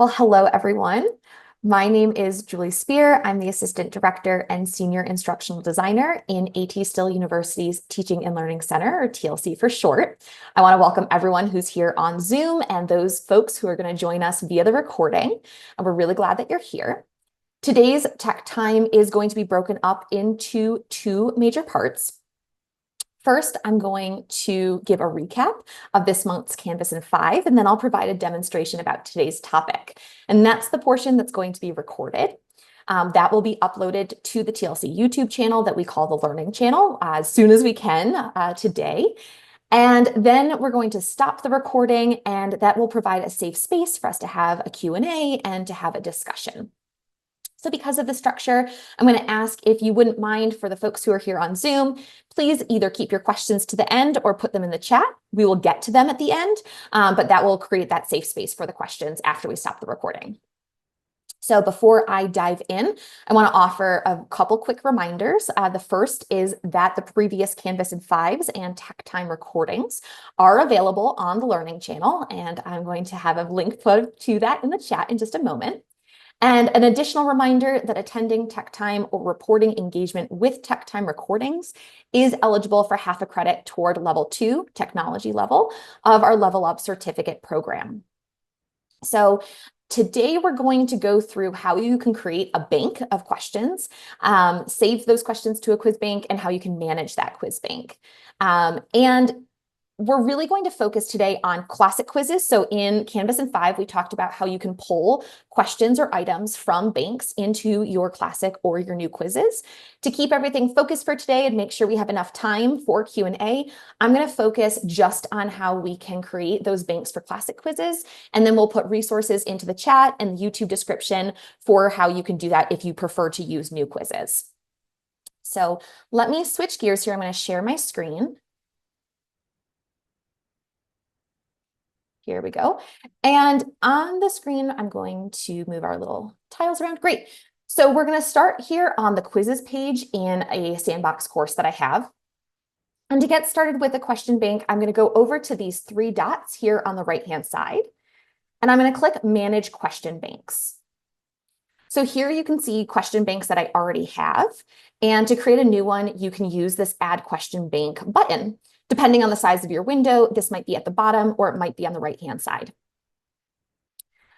Well, hello, everyone. My name is Julie Spear. I'm the Assistant Director and Senior Instructional Designer in A.T. Still University's Teaching and Learning Center, or TLC for short. I want to welcome everyone who's here on Zoom and those folks who are going to join us via the recording. And we're really glad that you're here. Today's Tech Time is going to be broken up into two major parts. First, I'm going to give a recap of this month's Canvas in 5, and then I'll provide a demonstration about today's topic. And that's the portion that's going to be recorded. That will be uploaded to the TLC YouTube channel that we call the Learning Channel as soon as we can today. And then we're going to stop the recording, and that will provide a safe space for us to have a Q&A and to have a discussion. So because of the structure, I'm going to ask if you wouldn't mind, for the folks who are here on Zoom, please either keep your questions to the end or put them in the chat. We will get to them at the end, but that will create that safe space for the questions after we stop the recording. So before I dive in, I want to offer a couple quick reminders. The first is that the previous Canvas in 5s and Tech Time recordings are available on the Learning Channel, and I'm going to have a link put to that in the chat in just a moment. And an additional reminder that attending Tech Time or reporting engagement with Tech Time recordings is eligible for half a credit toward level 2, technology level, of our Level Up certificate program. So today we're going to go through how you can create a bank of questions, save those questions to a quiz bank, and how you can manage that quiz bank. And we're really going to focus today on classic quizzes. So in Canvas in 5, we talked about how you can pull questions or items from banks into your classic or your new quizzes. To keep everything focused for today and make sure we have enough time for Q&A, I'm going to focus just on how we can create those banks for classic quizzes. And then we'll put resources into the chat and the YouTube description for how you can do that if you prefer to use new quizzes. So let me switch gears here. I'm going to share my screen. Here we go. And on the screen, I'm going to move our little tiles around. Great. So we're going to start here on the quizzes page in a sandbox course that I have. And to get started with the question bank, I'm going to go over to these 3 dots here on the right-hand side. And I'm going to click Manage Question Banks. So here you can see question banks that I already have. And to create a new one, you can use this Add Question Bank button. Depending on the size of your window, this might be at the bottom or it might be on the right-hand side.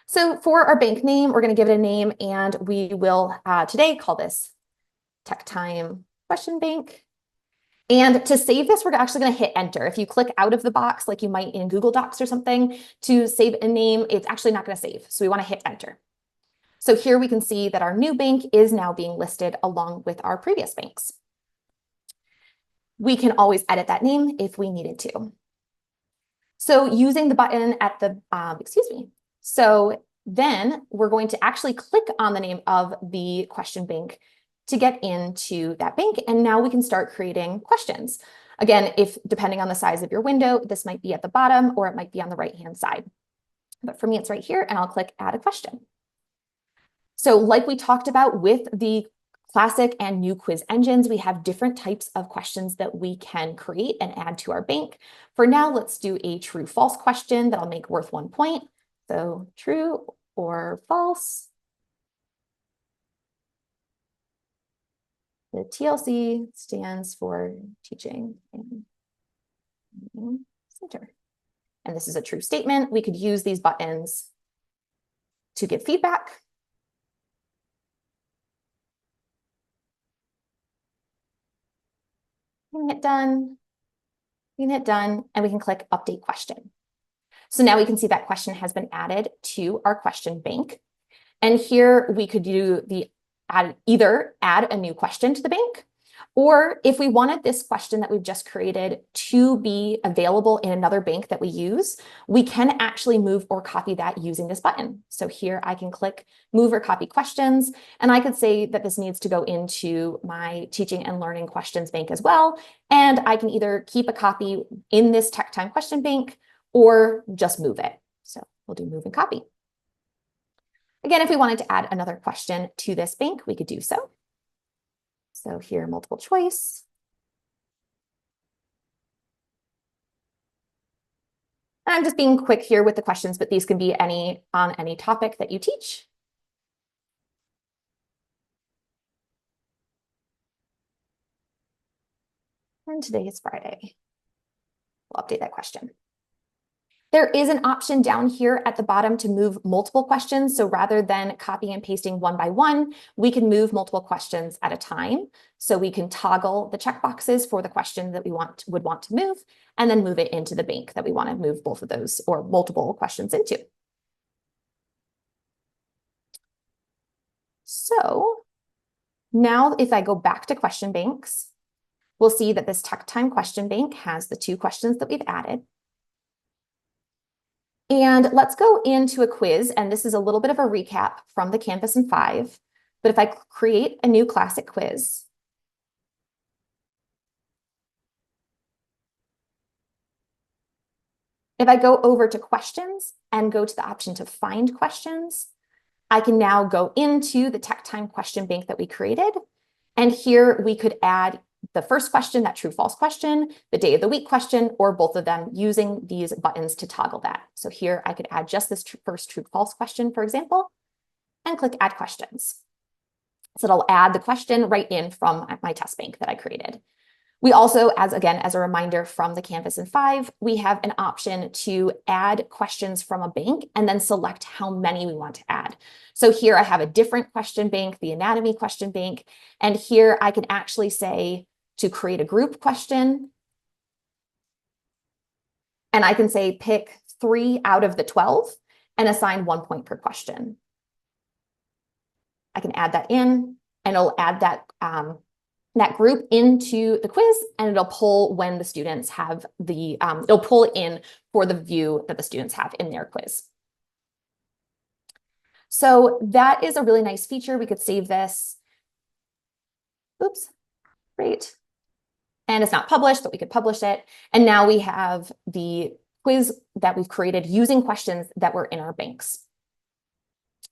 So for our bank name, we're going to give it a name, and we will today call this Tech Time Question Bank. And to save this, we're actually going to hit Enter. If you click out of the box, like you might in Google Docs or something, to save a name, it's actually not going to save. So we want to hit Enter. So here we can see that our new bank is now being listed along with our previous banks. We can always edit that name if we needed to. So using the button at the, So then we're going to actually click on the name of the question bank to get into that bank. And now we can start creating questions. Again, if depending on the size of your window, this might be at the bottom or it might be on the right-hand side. But for me, it's right here, and I'll click Add a Question. So like we talked about with the classic and new quiz engines, we have different types of questions that we can create and add to our bank. For now, let's do a true-false question that'll make worth 1 point. So true or false. The TLC stands for Teaching and Learning Center. And this is a true statement. We could use these buttons to give feedback. We can hit done, and we can click Update Question. So now we can see that question has been added to our question bank. And here we could do either add a new question to the bank, or if we wanted this question that we've just created to be available in another bank that we use, we can actually move or copy that using this button. So here I can click Move or Copy Questions, and I could say that this needs to go into my Teaching and Learning Questions bank as well. And I can either keep a copy in this Tech Time question bank or just move it. So we'll do Move and Copy. Again, if we wanted to add another question to this bank, we could do so. So here, multiple choice. And I'm just being quick here with the questions, but these can be on any topic that you teach. And today is Friday. We'll update that question. There is an option down here at the bottom to move multiple questions. So rather than copying and pasting one by one, we can move multiple questions at a time. So we can toggle the checkboxes for the question that we would want to move, and then move it into the bank that we want to move both of those or multiple questions into. So now if I go back to question banks, we'll see that this Tech Time question bank has the 2 questions that we've added. And let's go into a quiz, and this is a little bit of a recap from the Canvas in 5. But if I create a new classic quiz, if I go over to questions and go to the option to find questions, I can now go into the Tech Time question bank that we created. And here we could add the first question, that true false question, the day of the week question, or both of them using these buttons to toggle that. So here I could add just this first true false question, for example, and click add questions. So it'll add the question right in from my test bank that I created. We also, as a reminder from the Canvas in 5, we have an option to add questions from a bank and then select how many we want to add. So here I have a different question bank, the anatomy question bank, and here I can actually say to create a group question. And I can say pick 3 out of the 12 and assign 1 point per question. I can add that in, and it'll add that group into the quiz, and it'll pull when the students have it'll pull in for the view that the students have in their quiz. So that is a really nice feature. We could save this. Oops, great. And it's not published, but we could publish it. And now we have the quiz that we've created using questions that were in our banks.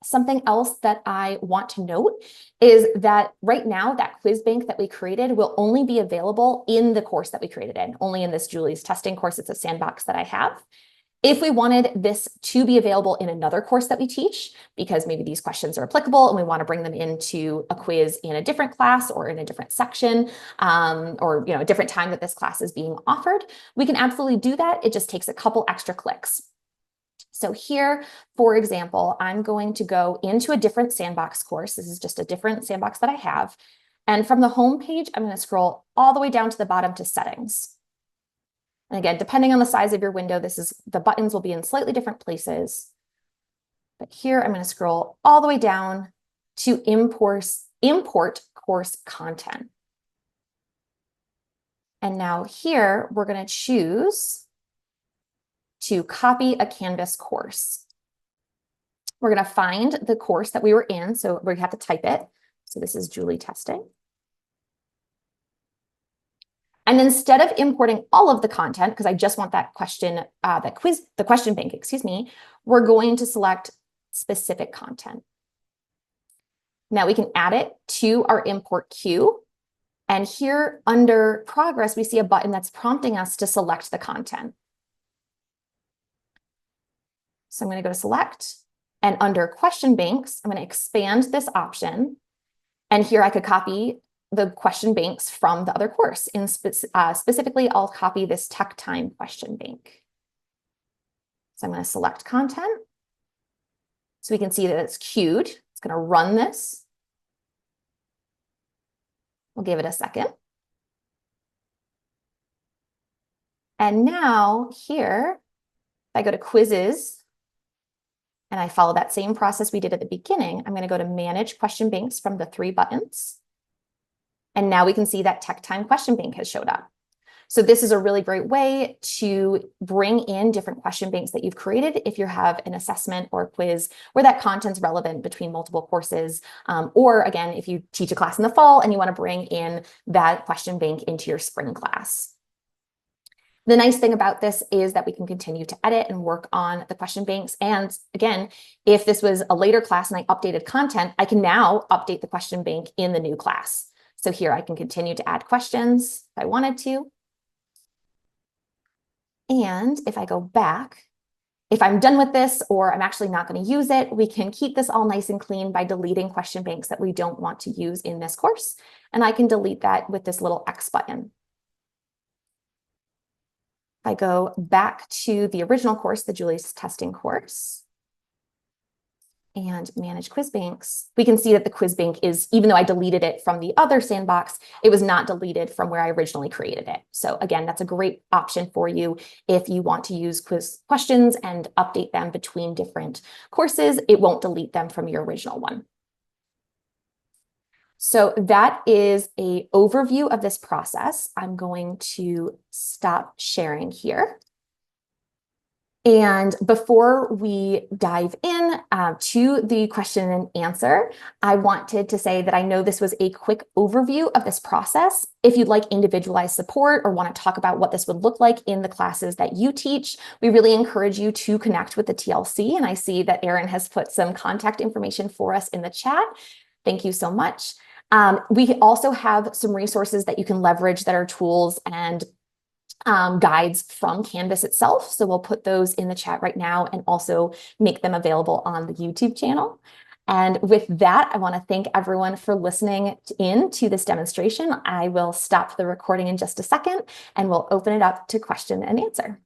Something else that I want to note is that right now that quiz bank that we created will only be available in the course that we created in, only in this Julie's testing course. It's a sandbox that I have. If we wanted this to be available in another course that we teach, because maybe these questions are applicable and we want to bring them into a quiz in a different class or in a different section, or a different time that this class is being offered, we can absolutely do that. It just takes a couple extra clicks. So here, for example, I'm going to go into a different sandbox course. This is just a different sandbox that I have. And from the home page, I'm going to scroll all the way down to the bottom to settings. And again, depending on the size of your window, the buttons will be in slightly different places. But here I'm going to scroll all the way down to import course content. And now here we're going to choose to copy a Canvas course. We're going to find the course that we were in, so we have to type it. So this is Julie testing. And instead of importing all of the content, because I just want that question, the question bank, excuse me, we're going to select specific content. Now we can add it to our import queue. And here under progress, we see a button that's prompting us to select the content. So I'm going to go to select, and under question banks, I'm going to expand this option. And here I could copy the question banks from the other course. Specifically, I'll copy this Tech Time question bank. So I'm going to select content. So we can see that it's queued. It's going to run this. We'll give it a second. And now here, if I go to quizzes, and I follow that same process we did at the beginning, I'm going to go to manage question banks from the 3 buttons. And now we can see that Tech Time question bank has showed up. So this is a really great way to bring in different question banks that you've created if you have an assessment or a quiz where that content's relevant between multiple courses. Or again, if you teach a class in the fall and you want to bring in that question bank into your spring class. The nice thing about this is that we can continue to edit and work on the question banks. And again, if this was a later class and I updated content, I can now update the question bank in the new class. So here I can continue to add questions if I wanted to. And if I go back, if I'm done with this or I'm actually not going to use it, we can keep this all nice and clean by deleting question banks that we don't want to use in this course. And I can delete that with this little X button. If I go back to the original course, the Julie's testing course, and manage quiz banks, we can see that the quiz bank is, even though I deleted it from the other sandbox, it was not deleted from where I originally created it. So again, that's a great option for you if you want to use quiz questions and update them between different courses. It won't delete them from your original one. So that is an overview of this process. I'm going to stop sharing here. And before we dive in to the question and answer, I wanted to say that I know this was a quick overview of this process. If you'd like individualized support or want to talk about what this would look like in the classes that you teach, we really encourage you to connect with the TLC. And I see that Erin has put some contact information for us in the chat. Thank you so much. We also have some resources that you can leverage that are tools and guides from Canvas itself. So we'll put those in the chat right now and also make them available on the YouTube channel. And with that, I want to thank everyone for listening in to this demonstration. I will stop the recording in just a second and we'll open it up to question and answer.